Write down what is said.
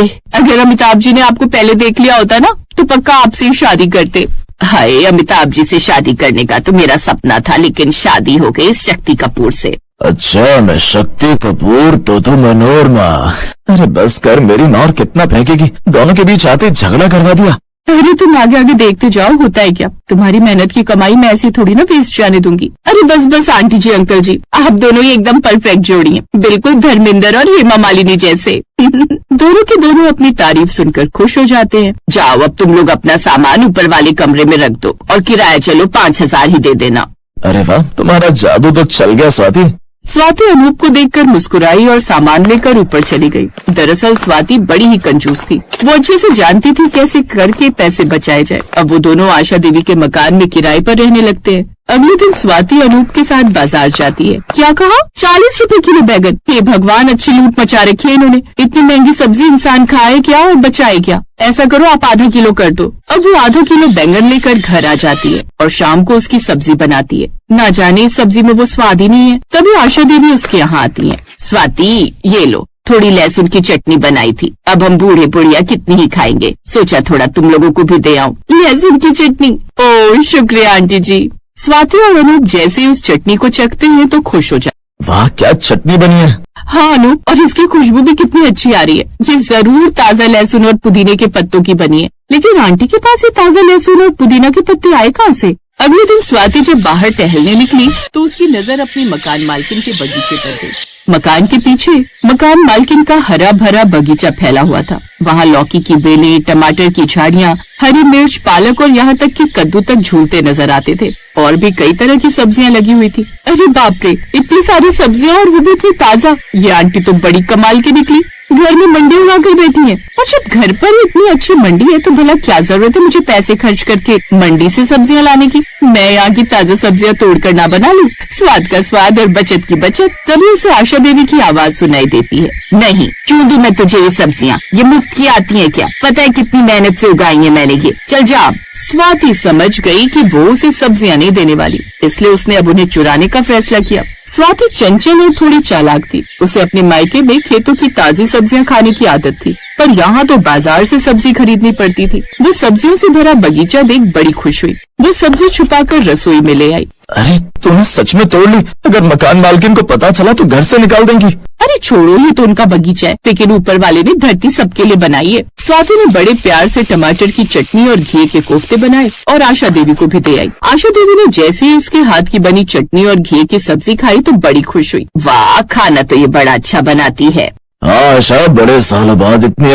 अगर अमिताभ जी ने आपको पहले देख लिया होता ना तो पक्का आपसे ही शादी करते। हाय, अमिताभ जी से शादी करने का तो मेरा सपना था, लेकिन शादी हो गई शक्ति कपूर से। अच्छा, मैं शक्ति कपूर तो मनोरमा। अरे बस कर, मेरी नौर कितना फेंकेगी, दोनों के बीच आते झगड़ा करवा दिया। अरे तुम आगे आगे देखते जाओ, होता है क्या। तुम्हारी मेहनत की कमाई मैं ऐसी थोड़ी ना वेस्ट जाने दूंगी। अरे बस बस आंटी जी, अंकल जी, आप दोनों ही एकदम परफेक्ट जोड़ी हैं, बिल्कुल धर्मेंद्र और हेमा मालिनी जैसे। दोनों के दोनों अपनी तारीफ सुनकर खुश हो जाते हैं। जाओ अब तुम लोग अपना सामान ऊपर वाले कमरे में रख दो और किराया चलो 5,000 ही दे देना। अरे वाह, तुम्हारा जादू तो चल गया स्वाति। स्वाति अनूप को देखकर मुस्कुराई और सामान लेकर ऊपर चली गई। दरअसल स्वाति बड़ी ही कंजूस थी, वो अच्छे से जानती थी कैसे करके पैसे बचाए जाए। अब वो दोनों आशा देवी के मकान में किराए पर रहने लगते हैं। अगले दिन स्वाति अनूप के साथ बाजार जाती है। क्या कहा? 40 रुपए किलो बैगन? हे भगवान, अच्छी लूट मचा रखी है इन्होंने। इतनी महंगी सब्जी इंसान खाए क्या और बचाए क्या। ऐसा करो, आप आधा किलो कर दो। अब वो आधा किलो बैंगन लेकर घर आ जाती है और शाम को उसकी सब्जी बनाती है। ना जाने इस सब्जी में वो स्वाद ही नहीं है। तभी आशा देवी उसके यहाँ आती है। स्वाति, ये लो, थोड़ी लहसुन की चटनी बनाई थी, अब हम बूढ़े बुढ़िया कितनी ही खाएंगे, सोचा थोड़ा तुम लोगों को भी दे आऊं। लहसुन की चटनी? ओह शुक्रिया आंटी जी। स्वाति और अनूप जैसे उस चटनी को चखते हैं तो खुश हो जाते। वाह, क्या चटनी बनी है। हाँ अनूप, और इसकी खुशबू भी कितनी अच्छी आ रही है। ये जरूर ताजा लहसुन और पुदीने के पत्तों की बनी है। लेकिन आंटी के पास ये ताजा लहसुन और पुदीना के पत्ते आए कहाँ से? अगले दिन स्वाति जब बाहर टहलने निकली तो उसकी नजर अपनी मकान मालकिन के बगीचे पर गई। मकान के पीछे मकान मालकिन का हरा भरा बगीचा फैला हुआ था। वहाँ लौकी की बेलें, टमाटर की झाड़ियाँ, हरी मिर्च, पालक और यहाँ तक कि कद्दू तक झूलते नजर आते थे। और भी कई तरह की सब्जियाँ लगी हुई थी। अरे बाप रे, इतनी सारी सब्जियाँ और वो भी इतनी ताजा। ये आंटी तो बड़ी कमाल की निकली, घर में मंडी उगाकर बैठी है। और जब घर पर ही इतनी अच्छी मंडी है तो भला क्या जरूरत है मुझे पैसे खर्च करके मंडी से सब्जियां लाने की। मैं यहाँ की ताजा सब्जियां तोड़कर ना बना लूं। स्वाद का स्वाद और बचत की बचत। तभी उसे आशा देवी की आवाज सुनाई देती है। नहीं, क्यों दूं मैं तुझे ये सब्जियां? ये मुफ्त की आती है क्या? पता है कितनी मेहनत से उगाई है मैंने ये। चल जा। स्वाति समझ गई कि वो उसे सब्जियां नहीं देने वाली, इसलिए उसने अब उन्हें चुराने का फैसला किया। स्वाति चंचल और थोड़ी चालाक थी। उसे अपने मायके में खेतों की ताजी सब्जियां खाने की आदत थी, पर यहाँ तो बाजार से सब्जी खरीदनी पड़ती थी। वो सब्जियों से भरा बगीचा देख बड़ी खुश हुई। वो सब्जी छुपाकर रसोई में ले आई। अरे तूने सच में तोड़ ली? अगर मकान मालकिन को पता चला तो घर से निकाल देंगी। अरे छोड़ो, ये तो उनका बगीचा है, लेकिन ऊपर वाले ने धरती सबके लिए बनाई है। स्वाति ने बड़े प्यार से टमाटर की चटनी और घी के कोफ्ते बनाए और आशा देवी को भी दे आई। आशा देवी ने जैसे ही उसके हाथ की बनी चटनी और घी की सब्जी खाई तो बड़ी खुश हुई। वाह, खाना तो ये बड़ा अच्छा बनाती है। हाँ आशा, बड़े सालों बाद इतनी